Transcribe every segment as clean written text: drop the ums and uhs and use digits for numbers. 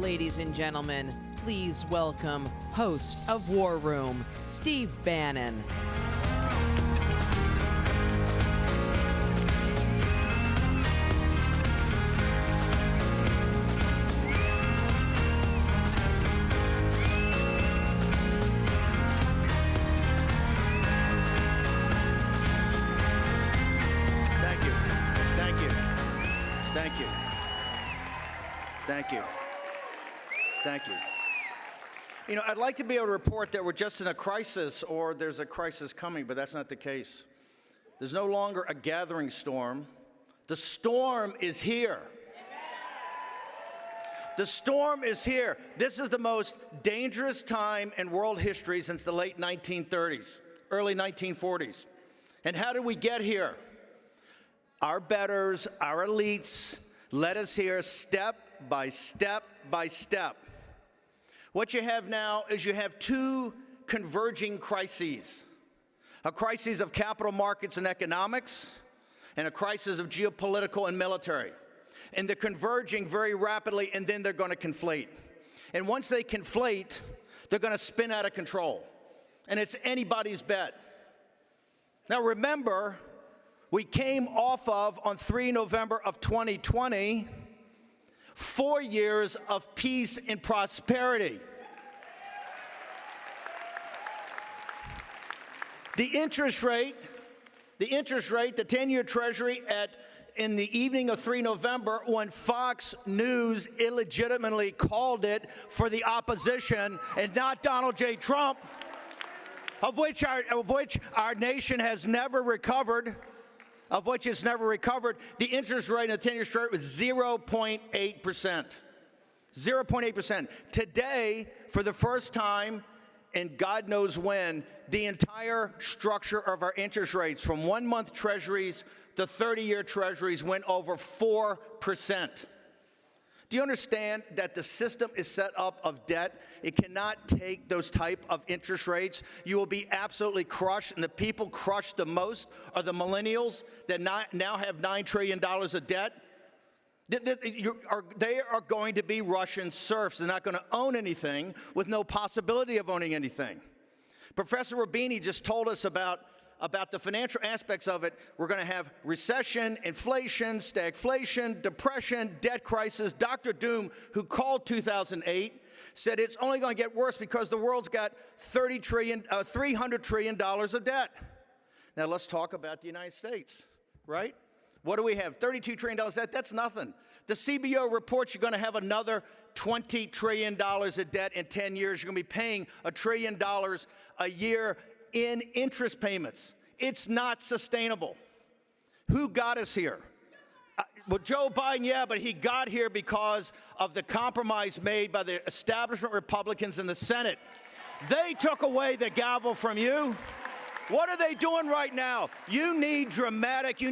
ladies and gentlemen, please welcome host of War Room, Steve Bannon. Thank you. You know, I'd like to be able to report that we're just in a crisis or there's a crisis coming, but that's not the case. There's no longer a gathering storm. The storm is here. The storm is here. This is the most dangerous time in world history since the late 1930s, early 1940s. And how did we get here? Our betters, our elites led us here step by step by step. What you have now is you have two converging crises. A crisis of capital markets and economics, and a crisis of geopolitical and military. And they're converging very rapidly, and then they're going to conflate. And once they conflate, they're going to spin out of control. And it's anybody's bet. Now remember, we came off of, on 3 November of 2020, 4 years of peace and prosperity. The interest rate, the 10-year Treasury in the evening of 3 November, when Fox News illegitimately called it for the opposition and not Donald J. Trump, of which our nation has never recovered, the interest rate in the 10-year straight was 0.8%. 0.8%. Today, for the first time, and God knows when, the entire structure of our interest rates from 1-month treasuries to 30-year treasuries went over 4%. Do you understand that the system is set up of debt? It cannot take those type of interest rates. You will be absolutely crushed, and the people crushed the most are the millennials that now have $9 trillion of debt. They are going to be Russian serfs. They're not going to own anything with no possibility of owning anything. Professor Rubini just told us about the financial aspects of it. We're going to have recession, inflation, stagflation, depression, debt crisis. Dr. Doom, who called 2008, said it's only going to get worse because the world's got $300 trillion of debt. Now let's talk about the United States, right? What do we have? $32 trillion debt? That's nothing. The CBO reports you're going to have another $20 trillion of debt in 10 years. You're going to be paying $1 trillion a year in interest payments. It's not sustainable. Who got us here? Well, Joe Biden, yeah, but he got here because of the compromise made by the establishment Republicans in the Senate. They took away the gavel from you. What are they doing right now? You need dramatic cuts. You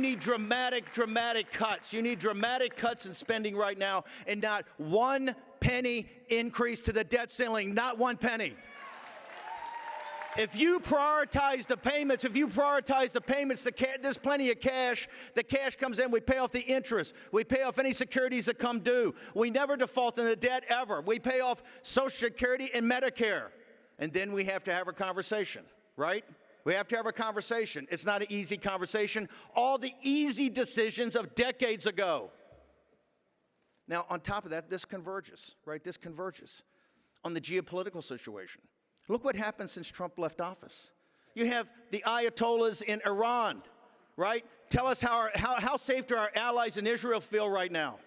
need dramatic cuts in spending right now, and not one penny increase to the debt ceiling, not one penny. If you prioritize the payments, there's plenty of cash. The cash comes in, we pay off the interest. We pay off any securities that come due. We never default in the debt ever. We pay off Social Security and Medicare. And then we have to have a conversation, right? We have to have a conversation. It's not an easy conversation. All the easy decisions of decades ago. Now, on top of that, this converges, right? This converges on the geopolitical situation. Look what happened since Trump left office. You have the Ayatollahs in Iran, right? Tell us how safe do our allies in Israel feel right now?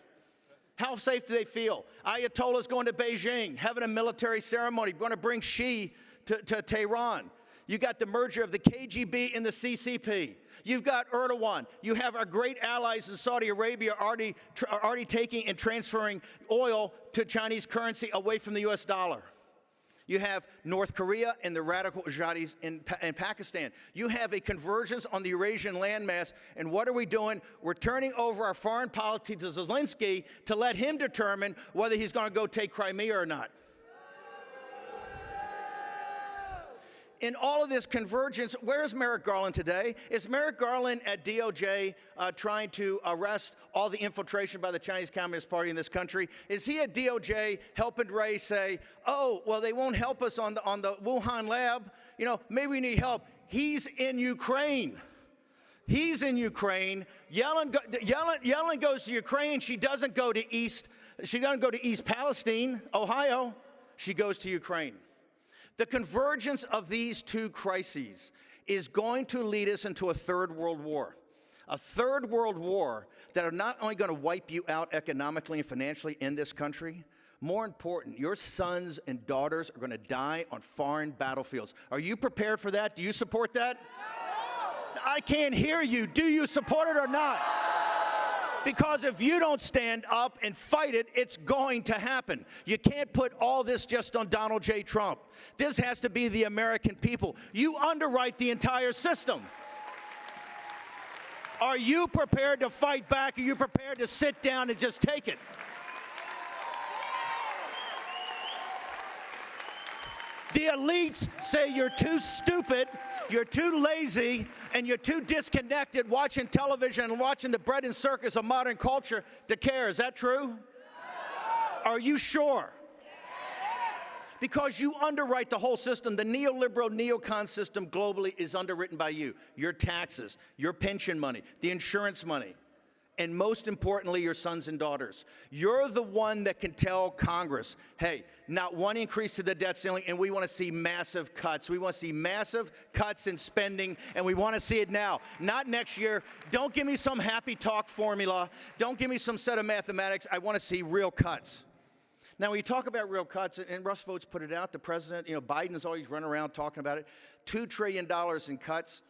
How safe do they feel? Ayatollahs going to Beijing, having a military ceremony, going to bring Xi to Tehran. You got the merger of the KGB and the CCP. You've got Erdogan. You have our great allies in Saudi Arabia already taking and transferring oil to Chinese currency away from the US dollar. You have North Korea and the radical jihadis in Pakistan. You have a convergence on the Eurasian landmass, and what are we doing? We're turning over our foreign policy to Zelensky to let him determine whether he's going to go take Crimea or not. in all of this convergence, where's Merrick Garland today? Is Merrick Garland at DOJ trying to arrest all the infiltration by the Chinese Communist Party in this country? Is he at DOJ helping Ray say, oh, well, they won't help us on the Wuhan lab? You know, maybe we need help. He's in Ukraine. He's in Ukraine. Yellen goes to Ukraine. She doesn't go to East Palestine, Ohio. She goes to Ukraine. The convergence of these two crises is going to lead us into a third world war. A third world war that are not only going to wipe you out economically and financially in this country, more important, your sons and daughters are going to die on foreign battlefields. Are you prepared for that? Do you support that? No. I can't hear you. Do you support it or not? Because if you don't stand up and fight it, it's going to happen. You can't put all this just on Donald J. Trump. This has to be the American people. You underwrite the entire system. Are you prepared to fight back? Are you prepared to sit down and just take it? The elites say you're too stupid, you're too lazy, and you're too disconnected watching television and watching the bread and circus of modern culture to care. Is that true? No. Are you sure? Because you underwrite the whole system. The neoliberal neocon system globally is underwritten by you. Your taxes, your pension money, the insurance money, and most importantly, your sons and daughters. You're the one that can tell Congress, hey, not one increase to the debt ceiling, and we want to see massive cuts. We want to see massive cuts in spending, and we want to see it now, not next year. Don't give me some happy talk formula. Don't give me some set of mathematics. I want to see real cuts. Now, when you talk about real cuts, and Russ Vought's put it out, the president, Biden is always running around talking about it, $2 trillion in cuts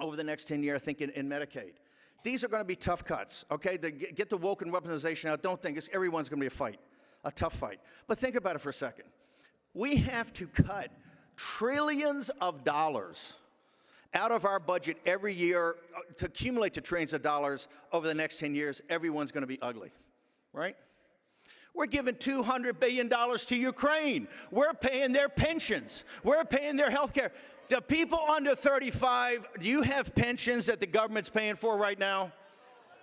over the next 10 years, I think, in Medicaid. These are going to be tough cuts, okay? Get the woke and weaponization out. Don't think everyone's going to be a tough fight. But think about it for a second. We have to cut trillions of dollars out of our budget every year to accumulate to trillions of dollars over the next 10 years. Everyone's going to be ugly, right? We're giving $200 billion to Ukraine. We're paying their pensions. We're paying their health care. Do people under 35, do you have pensions that the government's paying for right now?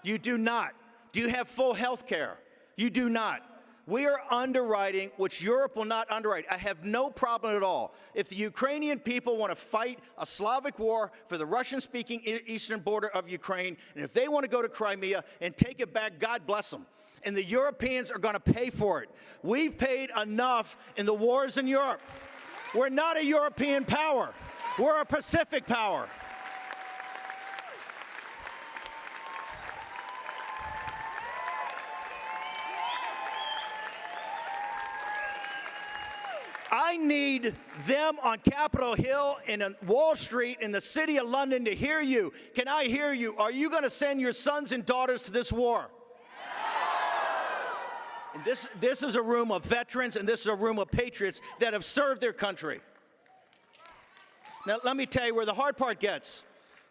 You do not. Do you have full health care? You do not. We are underwriting, which Europe will not underwrite. I have no problem at all. If the Ukrainian people want to fight a Slavic war for the Russian-speaking eastern border of Ukraine, and if they want to go to Crimea and take it back, God bless them. And the Europeans are going to pay for it. We've paid enough in the wars in Europe. We're not a European power. We're a Pacific power. I need them on Capitol Hill and on Wall Street in the city of London to hear you. Can I hear you? Are you going to send your sons and daughters to this war? And this is a room of veterans, and this is a room of patriots that have served their country. Now, let me tell you where the hard part gets.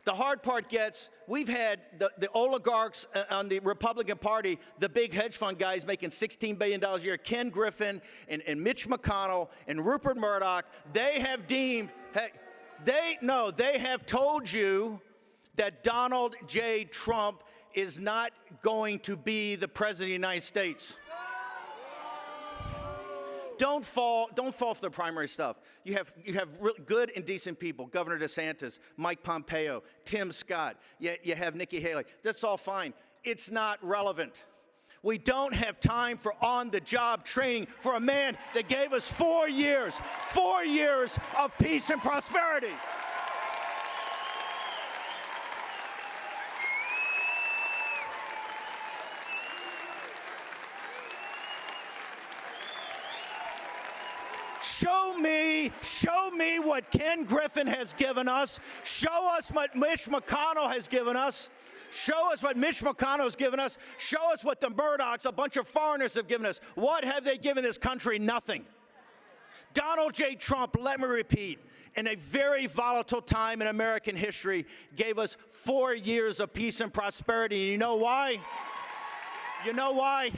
The hard part gets, we've had the oligarchs on the Republican Party, the big hedge fund guys making $16 billion a year, Ken Griffin and Mitch McConnell and Rupert Murdoch. They have deemed, they have told you that Donald J. Trump is not going to be the president of the United States. Don't fall for the primary stuff. You have really good and decent people, Governor DeSantis, Mike Pompeo, Tim Scott, you have Nikki Haley. That's all fine. It's not relevant. We don't have time for on-the-job training for a man that gave us 4 years of peace and prosperity. Show me what Ken Griffin has given us. Show us what Mitch McConnell has given us. Show us what Mitch McConnell has given us. Show us what the Murdochs, a bunch of foreigners, have given us. What have they given this country? Nothing. Donald J. Trump, let me repeat, in a very volatile time in American history, gave us 4 years of peace and prosperity. And you know why? You know why?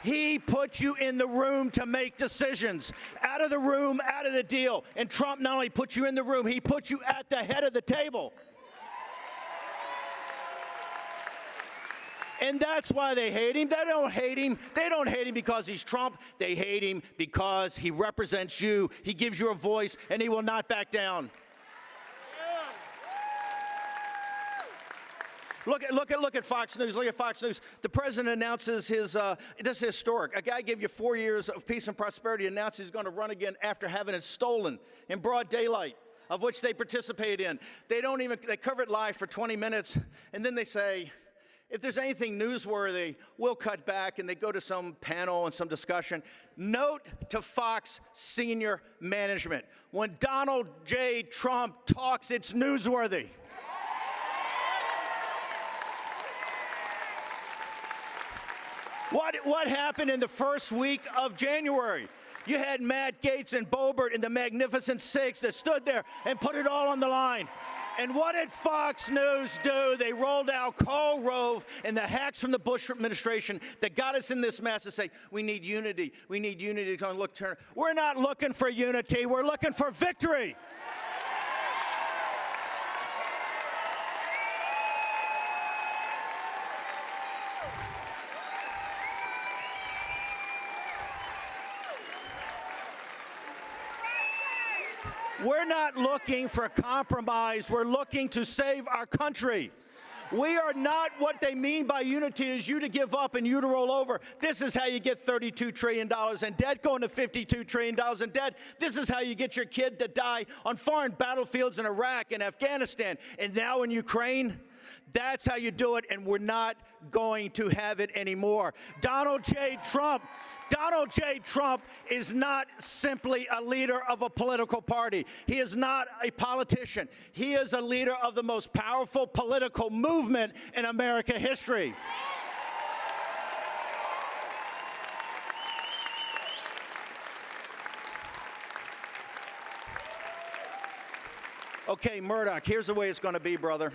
He put you in the room to make decisions. out of the room, out of the deal. And Trump not only put you in the room, he put you at the head of the table. And that's why they hate him. They don't hate him. They don't hate him because he's Trump. They hate him because he represents you. He gives you a voice, and he will not back down. Look at Fox News. Look at Fox News. The president announces his, this is historic. A guy gave you 4 years of peace and prosperity, announces he's going to run again after having it stolen in broad daylight, of which they participate in. They cover it live for 20 minutes, and then they say, if there's anything newsworthy, we'll cut back, and they go to some panel and some discussion. Note to Fox senior management, when Donald J. Trump talks, it's newsworthy. What happened in the first week of January? You had Matt Gaetz and Boebert and the Magnificent Six that stood there and put it all on the line. And what did Fox News do? They rolled out Karl Rove and the hacks from the Bush administration that got us in this mess to say, we need unity. We need unity. We're not looking for unity. We're looking for victory. We're not looking for compromise. We're looking to save our country. We are not what they mean by unity is you to give up and you to roll over. This is how you get $32 trillion in debt, going to $52 trillion in debt. This is how you get your kid to die on foreign battlefields in Iraq and Afghanistan and now in Ukraine. That's how you do it, and we're not going to have it anymore. Donald J. Trump is not simply a leader of a political party. He is not a politician. He is a leader of the most powerful political movement in American history. Okay, Murdoch, here's the way it's going to be, brother.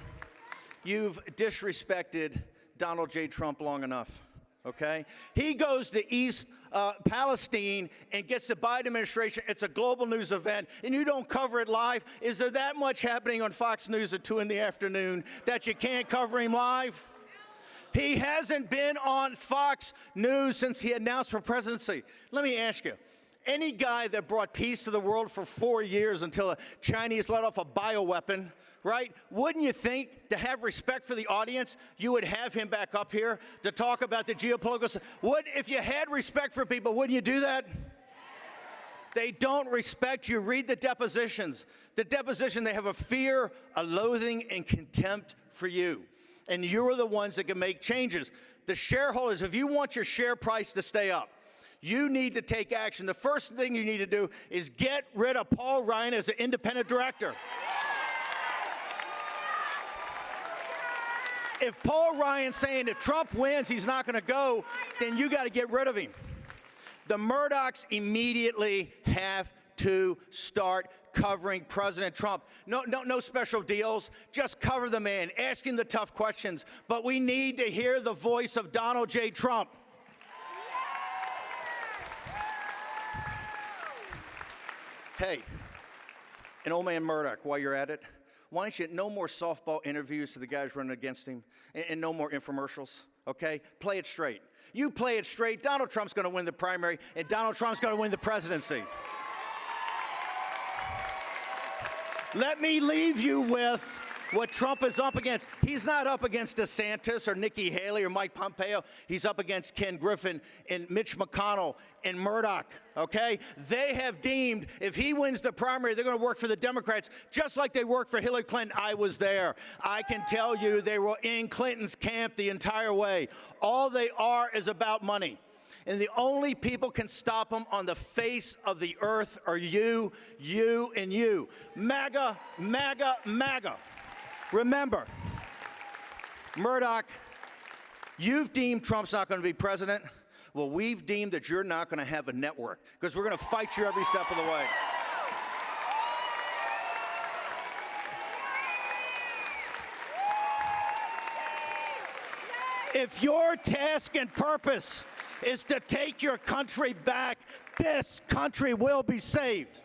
You've disrespected Donald J. Trump long enough, okay? He goes to East Palestine and gets the Biden administration. It's a global news event, and you don't cover it live. Is there that much happening on Fox News at 2 in the afternoon that you can't cover him live? He hasn't been on Fox News since he announced for presidency. Let me ask you. Any guy that brought peace to the world for 4 years until the Chinese let off a bioweapon, right? Wouldn't you think, to have respect for the audience, you would have him back up here to talk about the geopolitical? If you had respect for people, wouldn't you do that? They don't respect you. Read the depositions. The deposition, they have a fear, a loathing, and contempt for you. And you're the ones that can make changes. The shareholders, if you want your share price to stay up, you need to take action. The first thing you need to do is get rid of Paul Ryan as an independent director. If Paul Ryan's saying if Trump wins, he's not going to go, then you got to get rid of him. The Murdochs immediately have to start covering President Trump. No special deals. Just cover the man, ask him the tough questions. But we need to hear the voice of Donald J. Trump. Hey, and old man Murdoch, while you're at it, why don't you, no more softball interviews to the guys running against him, and no more infomercials, okay? Play it straight. You play it straight, Donald Trump's going to win the primary, and Donald Trump's going to win the presidency. Let me leave you with what Trump is up against. He's not up against DeSantis or Nikki Haley or Mike Pompeo. He's up against Ken Griffin and Mitch McConnell and Murdoch, okay? They have deemed if he wins the primary, they're going to work for the Democrats just like they worked for Hillary Clinton. I was there. I can tell you they were in Clinton's camp the entire way. All they are is about money. And the only people can stop them on the face of the earth are you, and you. MAGA, MAGA, MAGA. Remember, Murdoch, you've deemed Trump's not going to be president. Well, we've deemed that you're not going to have a network because we're going to fight you every step of the way. If your task and purpose is to take your country back. This country will be saved.